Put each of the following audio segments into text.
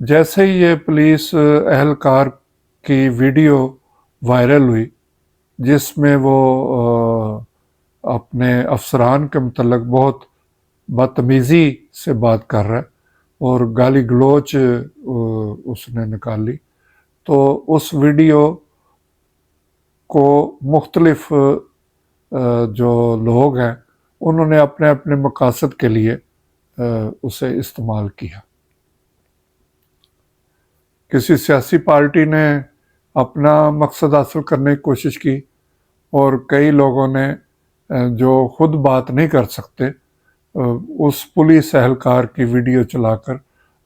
جیسے ہی یہ پولیس اہلکار کی ویڈیو وائرل ہوئی جس میں وہ اپنے افسران کے متعلق بہت بدتمیزی سے بات کر رہا ہے اور گالی گلوچ اس نے نکال لی، تو اس ویڈیو کو مختلف جو لوگ ہیں انہوں نے اپنے اپنے مقاصد کے لیے اسے استعمال کیا۔ کسی سیاسی پارٹی نے اپنا مقصد حاصل کرنے کی کوشش کی، اور کئی لوگوں نے جو خود بات نہیں کر سکتے اس پولیس اہلکار کی ویڈیو چلا کر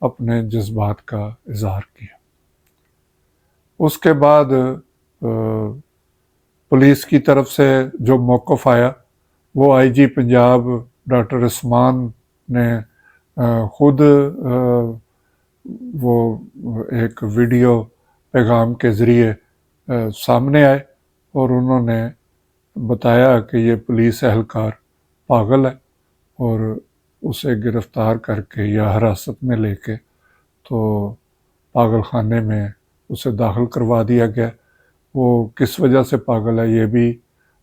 اپنے جذبات کا اظہار کیا۔ اس کے بعد پولیس کی طرف سے جو موقف آیا وہ آئی جی پنجاب ڈاکٹر عثمان نے خود وہ ایک ویڈیو پیغام کے ذریعے سامنے آئے اور انہوں نے بتایا کہ یہ پولیس اہلکار پاگل ہے، اور اسے گرفتار کر کے یا حراست میں لے کے تو پاگل خانے میں اسے داخل کروا دیا گیا۔ وہ کس وجہ سے پاگل ہے یہ بھی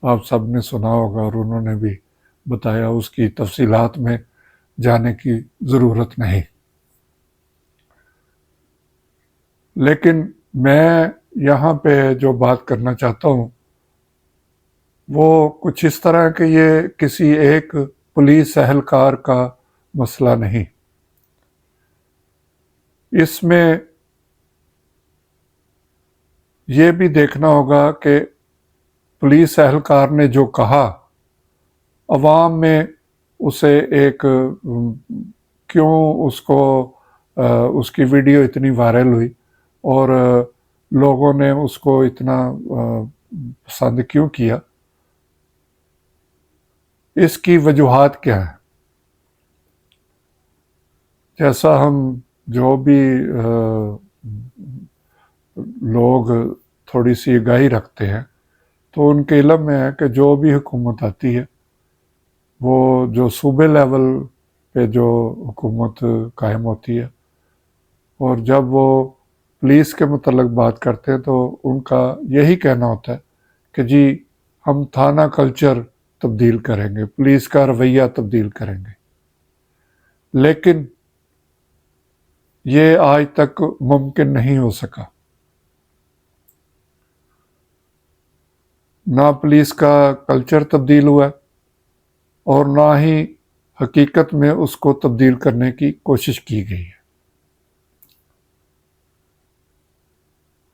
آپ سب نے سنا ہوگا، اور انہوں نے بھی بتایا، اس کی تفصیلات میں جانے کی ضرورت نہیں۔ لیکن میں یہاں پہ جو بات کرنا چاہتا ہوں وہ کچھ اس طرح کہ یہ کسی ایک پولیس اہلکار کا مسئلہ نہیں، اس میں یہ بھی دیکھنا ہوگا کہ پولیس اہلکار نے جو کہا عوام میں اسے ایک کیوں اس کو اس کی ویڈیو اتنی وائرل ہوئی اور لوگوں نے اس کو اتنا پسند کیوں کیا، اس کی وجوہات کیا ہیں۔ جیسا ہم جو بھی لوگ تھوڑی سی آگاہی رکھتے ہیں تو ان کے علم میں ہے کہ جو بھی حکومت آتی ہے وہ جو صوبے لیول پہ جو حکومت قائم ہوتی ہے، اور جب وہ پولیس کے متعلق بات کرتے ہیں تو ان کا یہی کہنا ہوتا ہے کہ جی ہم تھانہ کلچر تبدیل کریں گے، پولیس کا رویہ تبدیل کریں گے، لیکن یہ آج تک ممکن نہیں ہو سکا۔ نہ پولیس کا کلچر تبدیل ہوا اور نہ ہی حقیقت میں اس کو تبدیل کرنے کی کوشش کی گئی ہے۔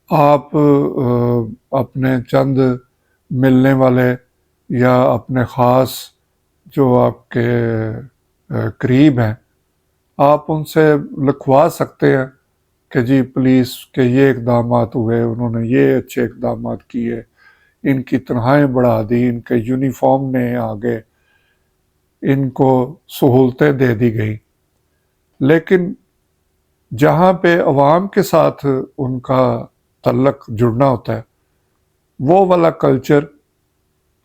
آپ اپنے چند ملنے والے یا اپنے خاص جو آپ کے قریب ہیں، آپ ان سے لکھوا سکتے ہیں کہ جی پولیس کے یہ اقدامات ہوئے، انہوں نے یہ اچھے اقدامات کیے، ان کی تنخواہیں بڑھا دی، ان کے یونیفارم نے آگے ان کو سہولتیں دے دی گئی، لیکن جہاں پہ عوام کے ساتھ ان کا تعلق جڑنا ہوتا ہے وہ والا کلچر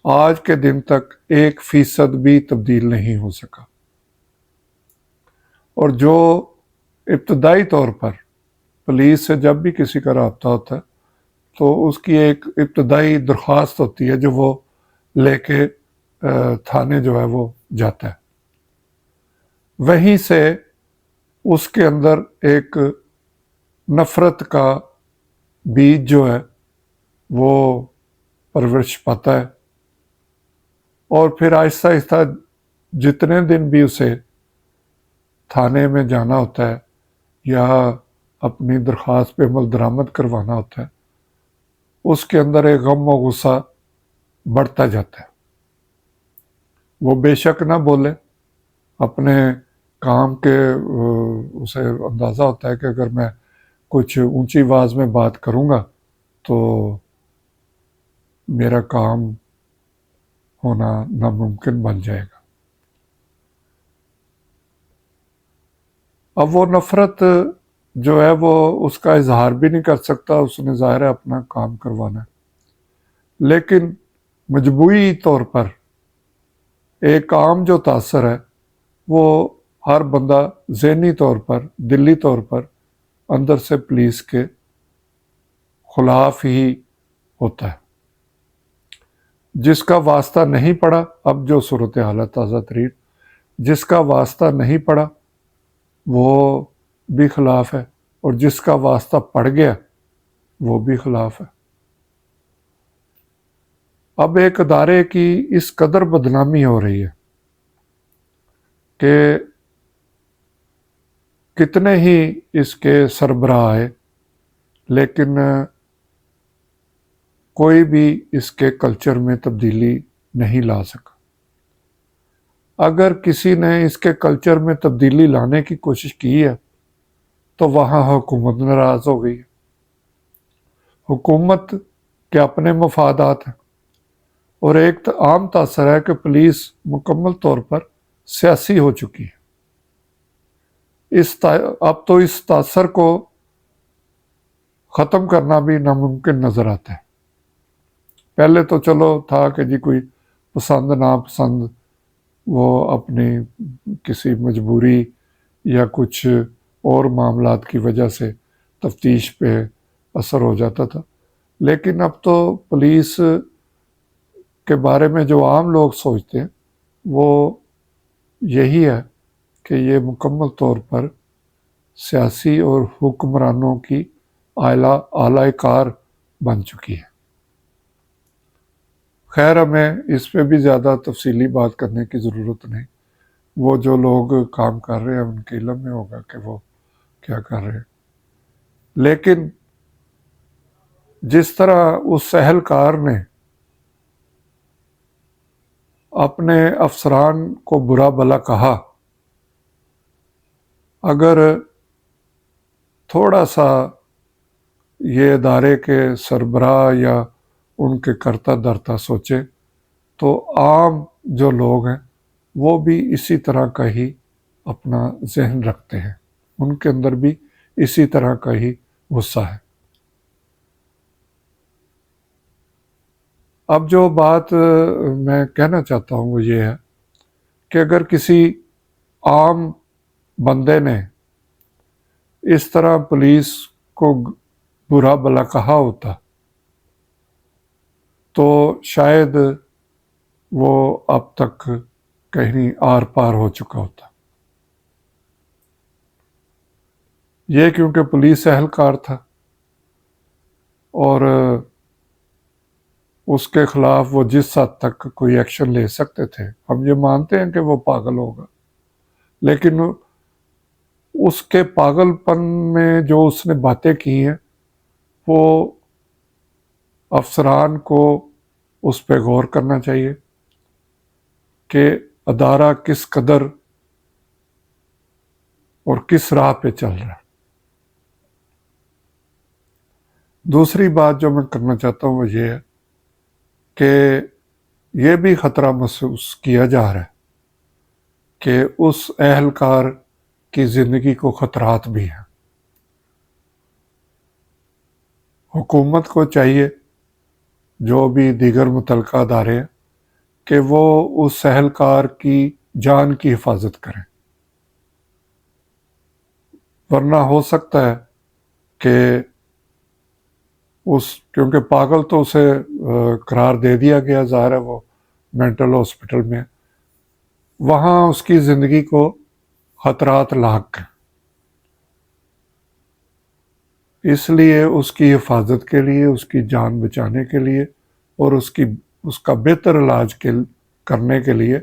آج کے دن تک 1% بھی تبدیل نہیں ہو سکا۔ اور جو ابتدائی طور پر پولیس سے جب بھی کسی کا رابطہ ہوتا ہے تو اس کی ایک ابتدائی درخواست ہوتی ہے جو وہ لے کے تھانے جو ہے وہ جاتا ہے، وہیں سے اس کے اندر ایک نفرت کا بیج جو ہے وہ پرورش پاتا ہے، اور پھر آہستہ آہستہ جتنے دن بھی اسے تھانے میں جانا ہوتا ہے یا اپنی درخواست پہ عمل درآمد کروانا ہوتا ہے، اس کے اندر ایک غم و غصہ بڑھتا جاتا ہے۔ وہ بے شک نہ بولے، اپنے کام کے اسے اندازہ ہوتا ہے کہ اگر میں کچھ اونچی آواز میں بات کروں گا تو میرا کام ہونا ناممکن بن جائے گا۔ اب وہ نفرت جو ہے وہ اس کا اظہار بھی نہیں کر سکتا، اس نے ظاہر ہے اپنا کام کروانا ہے، لیکن مجموعی طور پر ایک عام جو تاثر ہے وہ ہر بندہ ذہنی طور پر، دلی طور پر اندر سے پولیس کے خلاف ہی ہوتا ہے۔ جس کا واسطہ نہیں پڑا، اب جو صورتحال ہے تازہ ترین، جس کا واسطہ نہیں پڑا وہ بھی خلاف ہے، اور جس کا واسطہ پڑ گیا وہ بھی خلاف ہے۔ اب ایک ادارے کی اس قدر بدنامی ہو رہی ہے کہ کتنے ہی اس کے سربراہ آئے، لیکن کوئی بھی اس کے کلچر میں تبدیلی نہیں لا سکا۔ اگر کسی نے اس کے کلچر میں تبدیلی لانے کی کوشش کی ہے تو وہاں حکومت ناراض ہو گئی ہے۔ حکومت کے اپنے مفادات ہیں، اور ایک عام تاثر ہے کہ پولیس مکمل طور پر سیاسی ہو چکی ہے۔ اب تو اس تاثر کو ختم کرنا بھی ناممکن نظر آتا ہے۔ پہلے تو چلو تھا کہ جی کوئی پسند ناپسند وہ اپنی کسی مجبوری یا کچھ اور معاملات کی وجہ سے تفتیش پہ اثر ہو جاتا تھا، لیکن اب تو پولیس کے بارے میں جو عام لوگ سوچتے ہیں وہ یہی ہے کہ یہ مکمل طور پر سیاسی اور حکمرانوں کی اعلی کار بن چکی ہے۔ خیر، ہمیں اس پہ بھی زیادہ تفصیلی بات کرنے کی ضرورت نہیں، وہ جو لوگ کام کر رہے ہیں ان کے علم میں ہوگا کہ وہ کیا کر رہے ہیں۔ لیکن جس طرح اس اہلکار نے اپنے افسران کو برا بھلا کہا، اگر تھوڑا سا یہ ادارے کے سربراہ یا ان کے کرتا دھرتا سوچے تو عام جو لوگ ہیں وہ بھی اسی طرح کا ہی اپنا ذہن رکھتے ہیں، ان کے اندر بھی اسی طرح کا ہی غصہ ہے۔ اب جو بات میں کہنا چاہتا ہوں وہ یہ ہے کہ اگر کسی عام بندے نے اس طرح پولیس کو برا بھلا کہا ہوتا تو شاید وہ اب تک کہیں آر پار ہو چکا ہوتا۔ یہ کیونکہ پولیس اہلکار تھا اور اس کے خلاف وہ جس حد تک کوئی ایکشن لے سکتے تھے، ہم یہ مانتے ہیں کہ وہ پاگل ہوگا، لیکن اس کے پاگل پن میں جو اس نے باتیں کی ہیں وہ افسران کو اس پہ غور کرنا چاہیے کہ ادارہ کس قدر اور کس راہ پہ چل رہا ہے۔ دوسری بات جو میں کرنا چاہتا ہوں وہ یہ ہے کہ یہ بھی خطرہ محسوس کیا جا رہا ہے کہ اس اہلکار کی زندگی کو خطرات بھی ہیں۔ حکومت کو چاہیے، جو بھی دیگر متعلقہ ادارے ہیں، کہ وہ اس اہلکار کی جان کی حفاظت کریں، ورنہ ہو سکتا ہے کہ کیونکہ پاگل تو اسے قرار دے دیا گیا، ظاہر ہے وہ مینٹل ہاسپٹل میں، وہاں اس کی زندگی کو خطرات لاحق ہیں۔ اس لیے اس کی حفاظت کے لیے، اس کی جان بچانے کے لیے اور اس کا بہتر علاج کرنے کے لیے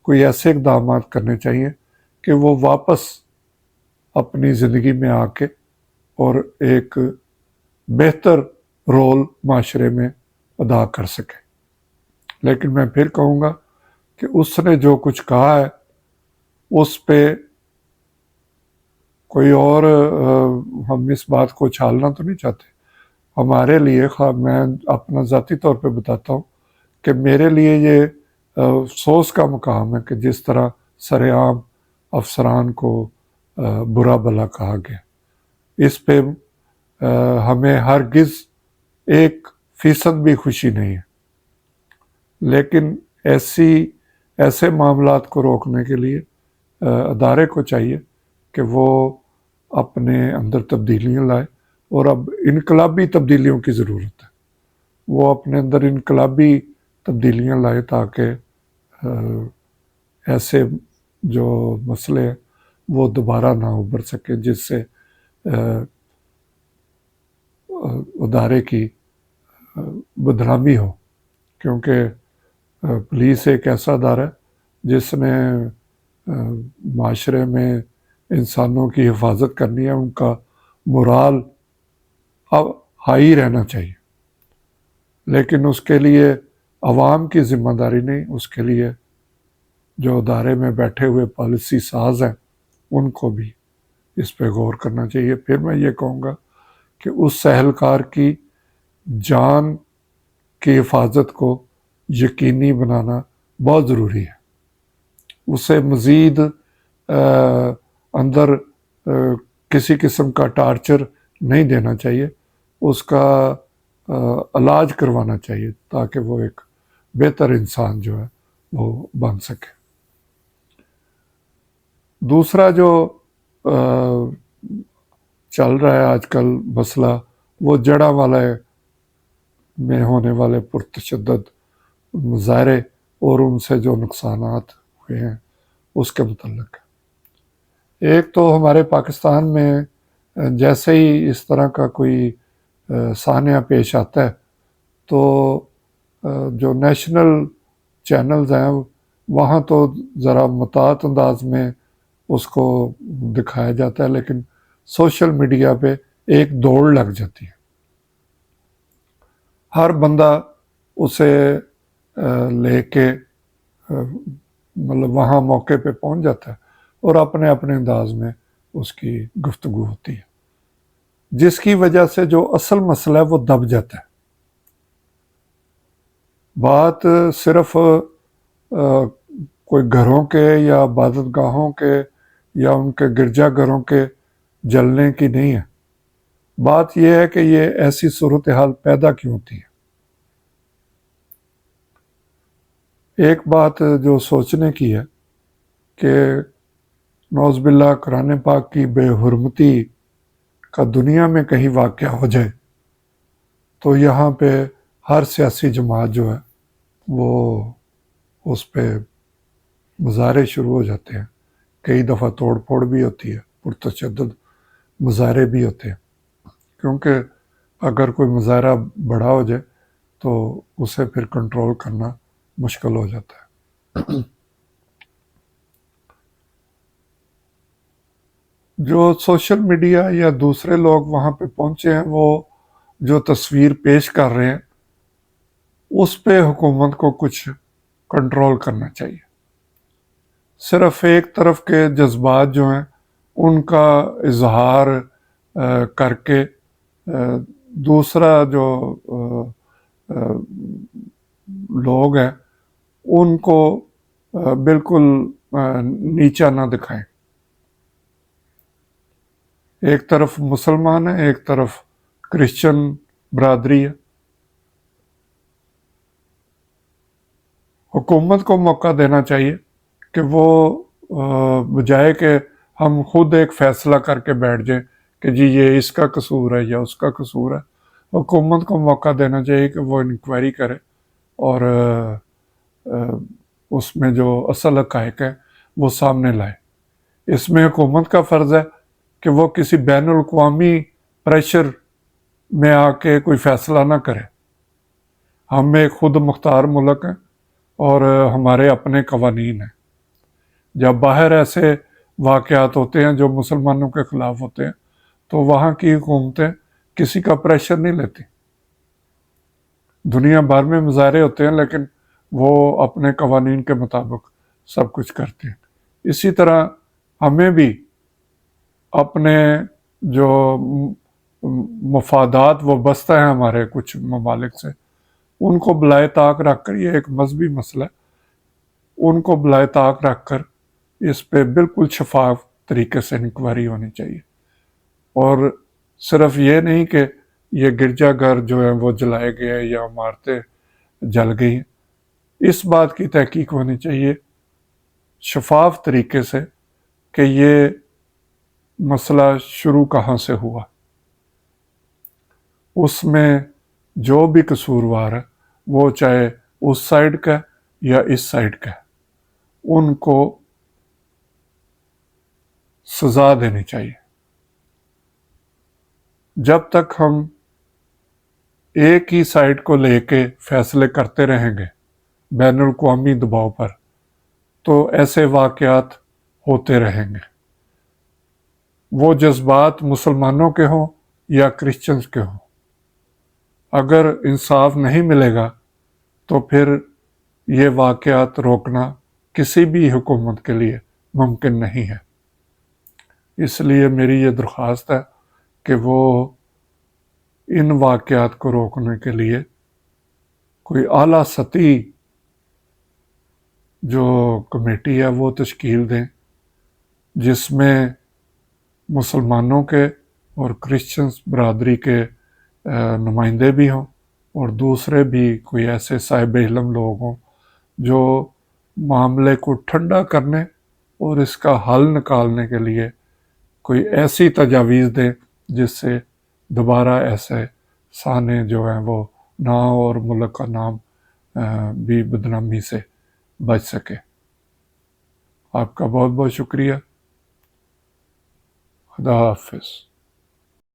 کوئی ایسے اقدامات کرنے چاہیے کہ وہ واپس اپنی زندگی میں آ کے اور ایک بہتر رول معاشرے میں ادا کر سکے۔ لیکن میں پھر کہوں گا کہ اس نے جو کچھ کہا ہے اس پہ کوئی اور ہم اس بات کو چھالنا تو نہیں چاہتے۔ ہمارے لیے، میں اپنا ذاتی طور پہ بتاتا ہوں کہ میرے لیے یہ افسوس کا مقام ہے کہ جس طرح سر عام افسران کو برا بھلا کہا گیا، اس پہ ہمیں ہرگز 1% بھی خوشی نہیں ہے، لیکن ایسے معاملات کو روکنے کے لیے ادارے کو چاہیے کہ وہ اپنے اندر تبدیلیاں لائے، اور اب انقلابی تبدیلیوں کی ضرورت ہے۔ وہ اپنے اندر انقلابی تبدیلیاں لائے تاکہ ایسے جو مسئلے ہیں وہ دوبارہ نہ ابھر سکیں، جس سے ادارے کی بدنامی ہو، کیونکہ پولیس ایک ایسا ادارہ ہے جس نے معاشرے میں انسانوں کی حفاظت کرنی ہے، ان کا مورال اب ہائی رہنا چاہیے، لیکن اس کے لیے عوام کی ذمہ داری نہیں، اس کے لیے جو ادارے میں بیٹھے ہوئے پالیسی ساز ہیں ان کو بھی اس پہ غور کرنا چاہیے۔ پھر میں یہ کہوں گا کہ اس اہلکار کی جان کی حفاظت کو یقینی بنانا بہت ضروری ہے۔ اسے مزید اندر کسی قسم کا ٹارچر نہیں دینا چاہیے، اس کا علاج کروانا چاہیے تاکہ وہ ایک بہتر انسان جو ہے وہ بن سکے۔ دوسرا جو چل رہا ہے آج کل مسئلہ، وہ جڑاں میں ہونے والے پرتشدد مظاہرے اور ان سے جو نقصانات ہوئے ہیں اس کے متعلق ہے۔ ایک تو ہمارے پاکستان میں جیسے ہی اس طرح کا کوئی سانحہ پیش آتا ہے تو جو نیشنل چینلز ہیں وہاں تو ذرا محتاط انداز میں اس کو دکھایا جاتا ہے، لیکن سوشل میڈیا پہ ایک دوڑ لگ جاتی ہے، ہر بندہ اسے لے کے مطلب وہاں موقع پہ پہنچ جاتا ہے اور اپنے اپنے انداز میں اس کی گفتگو ہوتی ہے، جس کی وجہ سے جو اصل مسئلہ ہے وہ دب جاتا ہے۔ بات صرف کوئی گھروں کے یا عبادت گاہوں کے یا ان کے گرجا گھروں کے جلنے کی نہیں ہے، بات یہ ہے کہ یہ ایسی صورتحال پیدا کیوں ہوتی ہے۔ ایک بات جو سوچنے کی ہے کہ نعوذ باللہ قرآن پاک کی بے حرمتی کا دنیا میں کہیں واقعہ ہو جائے تو یہاں پہ ہر سیاسی جماعت جو ہے وہ اس پہ مظاہرے شروع ہو جاتے ہیں، کئی دفعہ توڑ پھوڑ بھی ہوتی ہے، پرتشدد مظاہرے بھی ہوتے ہیں، کیونکہ اگر کوئی مظاہرہ بڑا ہو جائے تو اسے پھر کنٹرول کرنا مشکل ہو جاتا ہے۔ جو سوشل میڈیا یا دوسرے لوگ وہاں پہ پہنچے ہیں وہ جو تصویر پیش کر رہے ہیں اس پہ حکومت کو کچھ کنٹرول کرنا چاہیے۔ صرف ایک طرف کے جذبات جو ہیں ان کا اظہار کر کے دوسرا جو لوگ ہیں ان کو بالکل نیچا نہ دکھائیں۔ ایک طرف مسلمان ہے، ایک طرف کرسچن برادری ہے، حکومت کو موقع دینا چاہیے کہ وہ بجائے کہ ہم خود ایک فیصلہ کر کے بیٹھ جائیں کہ جی یہ اس کا قصور ہے یا اس کا قصور ہے، حکومت کو موقع دینا چاہیے کہ وہ انکوائری کرے اور اس میں جو اصل حقائق ہیں وہ سامنے لائے۔ اس میں حکومت کا فرض ہے کہ وہ کسی بین الاقوامی پریشر میں آ کے کوئی فیصلہ نہ کرے۔ ہم ایک خود مختار ملک ہیں اور ہمارے اپنے قوانین ہیں۔ جب باہر ایسے واقعات ہوتے ہیں جو مسلمانوں کے خلاف ہوتے ہیں تو وہاں کی حکومتیں کسی کا پریشر نہیں لیتی۔ دنیا بھر میں مظاہرے ہوتے ہیں لیکن وہ اپنے قوانین کے مطابق سب کچھ کرتے ہیں۔ اسی طرح ہمیں بھی اپنے جو مفادات وابستہ ہیں ہمارے کچھ ممالک سے ان کو بلائے طاق رکھ کر، یہ ایک مذہبی مسئلہ ہے، ان کو بلائے طاق رکھ کر اس پہ بالکل شفاف طریقے سے انکوائری ہونی چاہیے، اور صرف یہ نہیں کہ یہ گرجا گھر جو ہیں وہ جلائے گئے یا عمارتیں جل گئی ہیں، اس بات کی تحقیق ہونی چاہیے شفاف طریقے سے کہ یہ مسئلہ شروع کہاں سے ہوا، اس میں جو بھی قصوروار ہے وہ چاہے اس سائڈ کا یا اس سائڈ کا، ان کو سزا دینی چاہیے۔ جب تک ہم ایک ہی سائڈ کو لے کے فیصلے کرتے رہیں گے بین الاقوامی دباؤ پر، تو ایسے واقعات ہوتے رہیں گے، وہ جذبات مسلمانوں کے ہوں یا کرسچنز کے ہوں۔ اگر انصاف نہیں ملے گا تو پھر یہ واقعات روکنا کسی بھی حکومت کے لیے ممکن نہیں ہے۔ اس لیے میری یہ درخواست ہے کہ وہ ان واقعات کو روکنے کے لیے کوئی اعلیٰ سطحی جو کمیٹی ہے وہ تشکیل دیں، جس میں مسلمانوں کے اور کرسچنز برادری کے نمائندے بھی ہوں، اور دوسرے بھی کوئی ایسے صاحب علم لوگ ہوں جو معاملے کو ٹھنڈا کرنے اور اس کا حل نکالنے کے لیے کوئی ایسی تجاویز دیں جس سے دوبارہ ایسے سانے جو ہیں وہ نہ ہو اور ملک کا نام بھی بدنامی سے بچ سکے۔ آپ کا بہت بہت شکریہ۔ خدا حافظ۔